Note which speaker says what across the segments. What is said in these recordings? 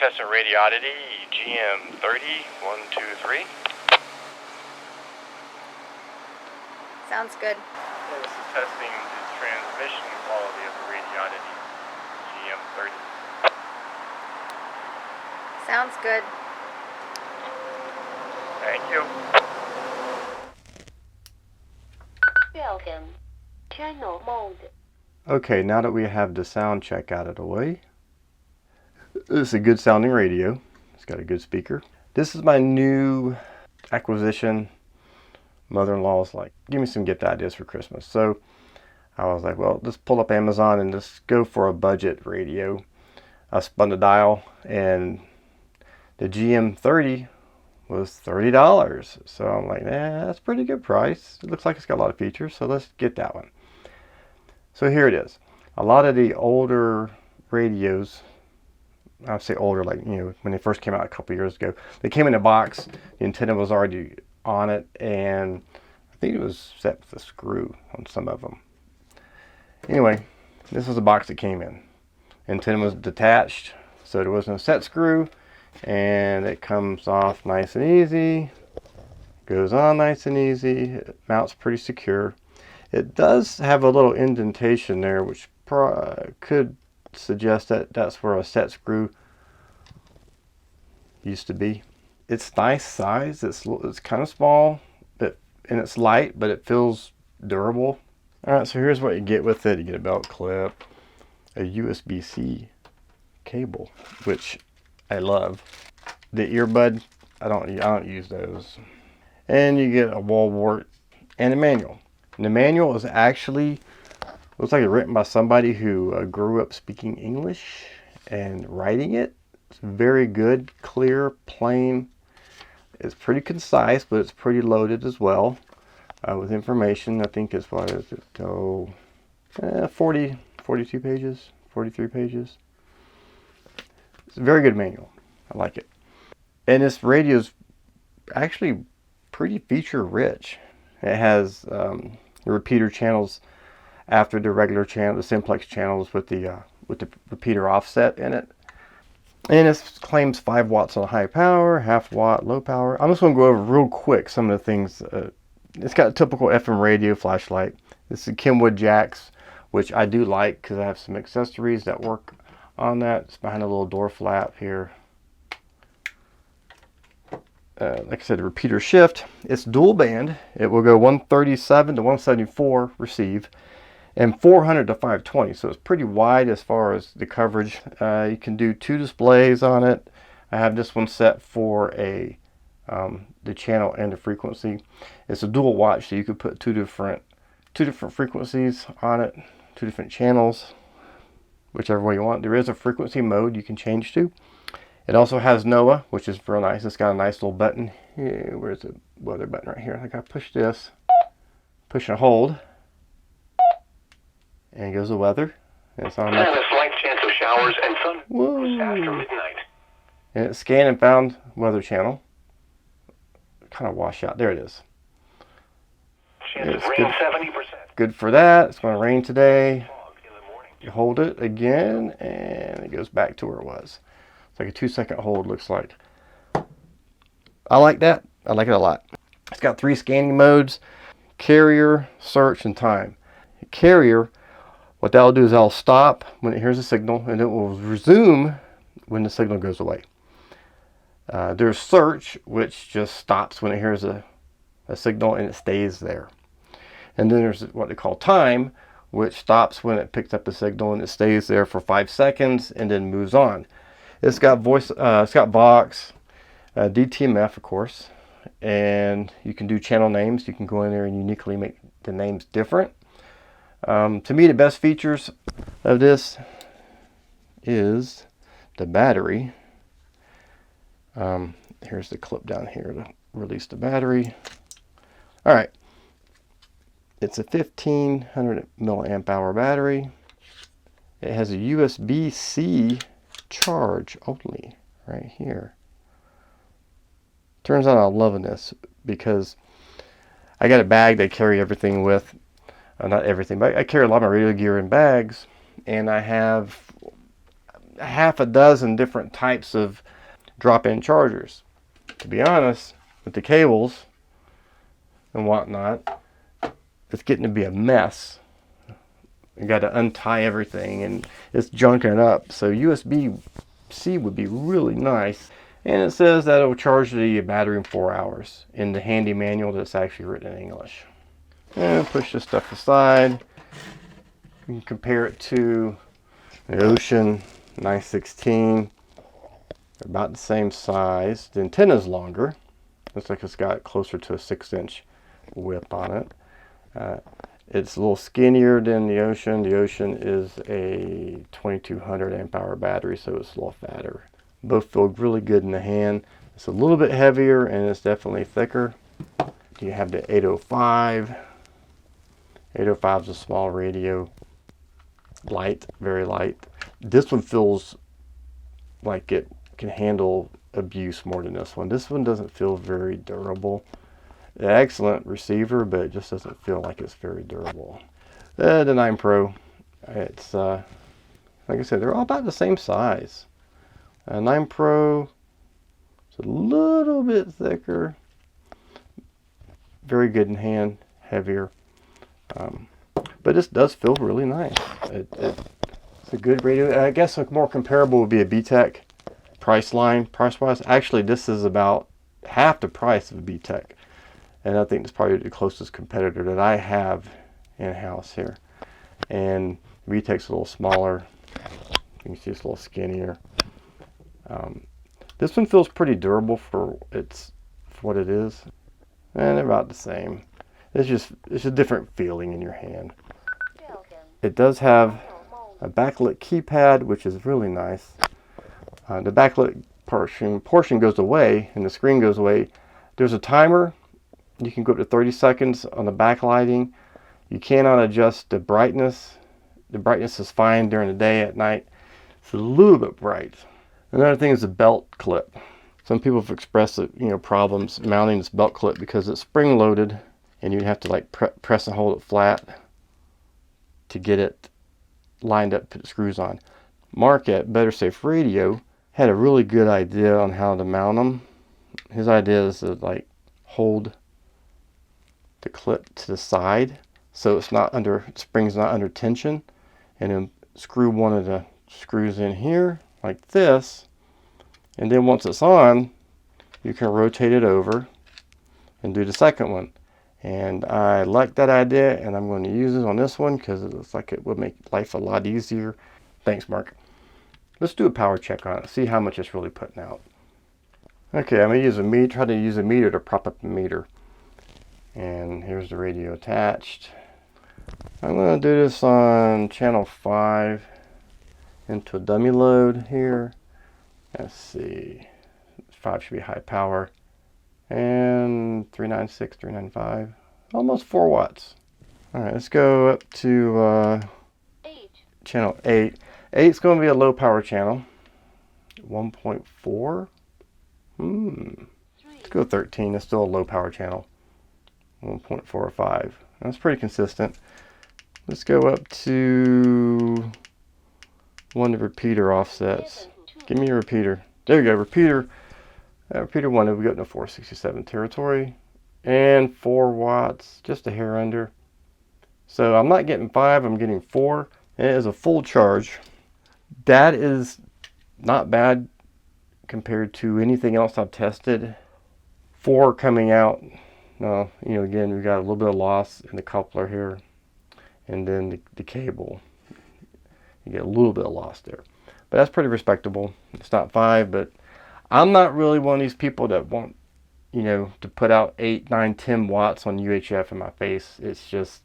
Speaker 1: Testing Radioddity GM-30 123.
Speaker 2: Sounds good.
Speaker 1: And this is testing the transmission quality of the Radioddity GM-30.
Speaker 2: Sounds good.
Speaker 1: Thank you.
Speaker 3: Welcome. Channel mode.
Speaker 4: Okay, now that we have the sound check out of the way, this is a good sounding radio. It's got a good speaker. This is my new acquisition. Mother-in-law's like, give me some gift ideas for Christmas. So I was like, well, just pull up Amazon and just go for a budget radio. I spun the dial and the GM-30 was $30. So I'm like, that's a pretty good price. It looks like it's got a lot of features, so let's get that one. So here it is. A lot of the older radios, I'd say older, like, you know, when they first came out a couple years ago, they came in a box. The antenna was already on it, and I think it was set with a screw on some of them. Anyway, this was the box that came in. Antenna was detached, so there was no set screw, and it comes off nice and easy, goes on nice and easy, it mounts pretty secure. It does have a little indentation there, which could suggest that that's where a set screw used to be. It's nice size. It's kind of small, and it's light, but it feels durable. All right, so here's what you get with it. You get a belt clip, a USB-C cable, which I love. The earbud, I don't use those. And you get a wall wart and a manual. And the manual is actually, looks like it's written by somebody who grew up speaking English and writing it. It's very good, clear, plain. It's pretty concise, but it's pretty loaded as well with information. I think it's, what is it, 42 pages, 43 pages. It's a very good manual. I like it. And this radio is actually pretty feature rich. It has the repeater channels after the regular channel, the simplex channels with the repeater offset in it. And it claims 5 watts on high power, half watt low power. I'm just going to go over real quick some of the things. It's got a typical FM radio flashlight. This is Kenwood jacks, which I do like because I have some accessories that work on that. It's behind a little door flap here. Like I said, the repeater shift. It's dual band. It will go 137 to 174 receive and 400 to 520. So it's pretty wide as far as the coverage. You can do 2 displays on it. I have this one set for the channel and the frequency. It's a dual watch, so you could put two different frequencies on it, 2 different channels, whichever way you want. There is a frequency mode you can change to. It also has NOAA, which is real nice. It's got a nice little button. Here, where's the weather button? Right here. I gotta push this, push and hold, and goes the weather. And it's on.
Speaker 5: And a slight chance of showers and sun after midnight.
Speaker 4: And it's scan and found weather channel. Kind of wash out. There it is.
Speaker 5: Chance of rain 70%.
Speaker 4: Good for that. It's going to rain today. You hold it again, and it goes back to where it was. It's like a 2-second hold, looks like. I like that. I like it a lot. It's got 3 scanning modes: carrier, search, and time. Carrier, what that'll do is that'll stop when it hears a signal, and it will resume when the signal goes away. There's search, which just stops when it hears a signal and it stays there. And then there's what they call time, which stops when it picks up a signal and it stays there for 5 seconds and then moves on. It's got voice, it's got Vox, DTMF, of course, and you can do channel names. You can go in there and uniquely make the names different. To me, the best features of this is the battery. Here's the clip down here to release the battery. All right, it's a 1500 milliamp hour battery. It has a USB-C charge only right here. Turns out I'm loving this because I got a bag that I carry everything with. Not everything, but I carry a lot of my radio gear in bags, and I have half a dozen different types of drop-in chargers. To be honest, with the cables and whatnot, it's getting to be a mess. You got to untie everything and it's junking up. So USB-C would be really nice. And it says that it will charge the battery in 4 hours in the handy manual that's actually written in English. And push this stuff aside. You can compare it to the Ocean 916. They're about the same size. The antenna's longer. Looks like it's got closer to a 6-inch width on it. It's a little skinnier than the Ocean. The Ocean is a 2200 amp hour battery, so it's a little fatter. Both feel really good in the hand. It's a little bit heavier and it's definitely thicker. You have the 805. 805 is a small radio. Light, very light. This one feels like it can handle abuse more than this one. This one doesn't feel very durable. Excellent receiver, but it just doesn't feel like it's very durable. The 9 Pro, it's like I said, they're all about the same size. 9 Pro is a little bit thicker, very good in hand, heavier, but this does feel really nice. It's a good radio. I guess a more comparable would be a BTEC price-wise. Actually, this is about half the price of a BTEC. And I think it's probably the closest competitor that I have in-house here. And VTEC's a little smaller. You can see it's a little skinnier. This one feels pretty durable for what it is. And they're about the same. It's a different feeling in your hand. It does have a backlit keypad, which is really nice. The backlit portion goes away and the screen goes away. There's a timer. You can go up to 30 seconds on the backlighting. You cannot adjust the brightness. The brightness is fine during the day. At night, it's a little bit bright. Another thing is the belt clip. Some people have expressed problems mounting this belt clip because it's spring loaded and you'd have to like press and hold it flat to get it lined up, put the screws on. Mark at Better Safe Radio had a really good idea on how to mount them. His idea is to like hold the clip to the side so it's not under, spring's not under tension, and then screw one of the screws in here like this, and then once it's on you can rotate it over and do the second one. And I like that idea and I'm going to use it on this one because it looks like it would make life a lot easier. Thanks, Mark. Let's do a power check on it, see how much it's really putting out. Okay, I'm going to use a meter, try to use a meter to prop up the meter. And here's the radio attached. I'm going to do this on channel 5 into a dummy load here. Let's see. 5 should be high power. And 396, 395. Almost 4 watts. Alright, let's go up to channel 8. 8 is going to be a low power channel. 1.4. Let's go 13. It's still a low power channel. 1.45. That's pretty consistent. Let's go up to one of the repeater offsets. Give me a repeater. There we go, repeater. Repeater 1, we got into 467 territory. And 4 watts, just a hair under. So I'm not getting 5, I'm getting 4. And it is a full charge. That is not bad compared to anything else I've tested. 4 coming out. No, again, we've got a little bit of loss in the coupler here, and then the cable. You get a little bit of loss there, but that's pretty respectable. It's not 5, but I'm not really one of these people that want, to put out 8, 9, 10 watts on UHF in my face. It's just,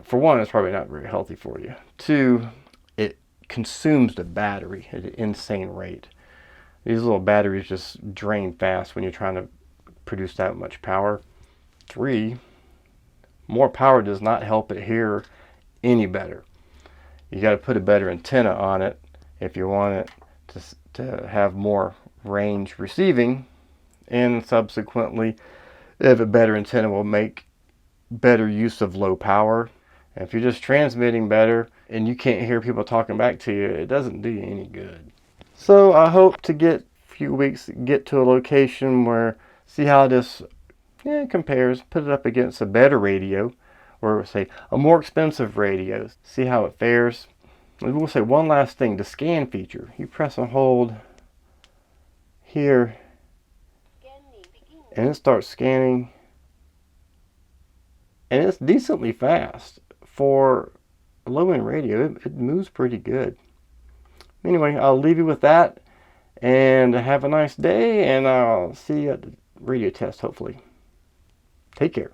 Speaker 4: for one, it's probably not very healthy for you. 2, it consumes the battery at an insane rate. These little batteries just drain fast when you're trying to produce that much power. 3, more power does not help it hear any better. You got to put a better antenna on it if you want it to have more range receiving, and subsequently if a better antenna will make better use of low power. And if you're just transmitting better and you can't hear people talking back to you, it doesn't do you any good. So I hope to get a few weeks, get to a location where, see how this compares, put it up against a better radio, or say a more expensive radio, see how it fares. And we'll say one last thing, the scan feature. You press and hold here and it starts scanning, and it's decently fast for a low-end radio. It moves pretty good. Anyway, I'll leave you with that, and have a nice day, and I'll see you at the radio test hopefully. Take care.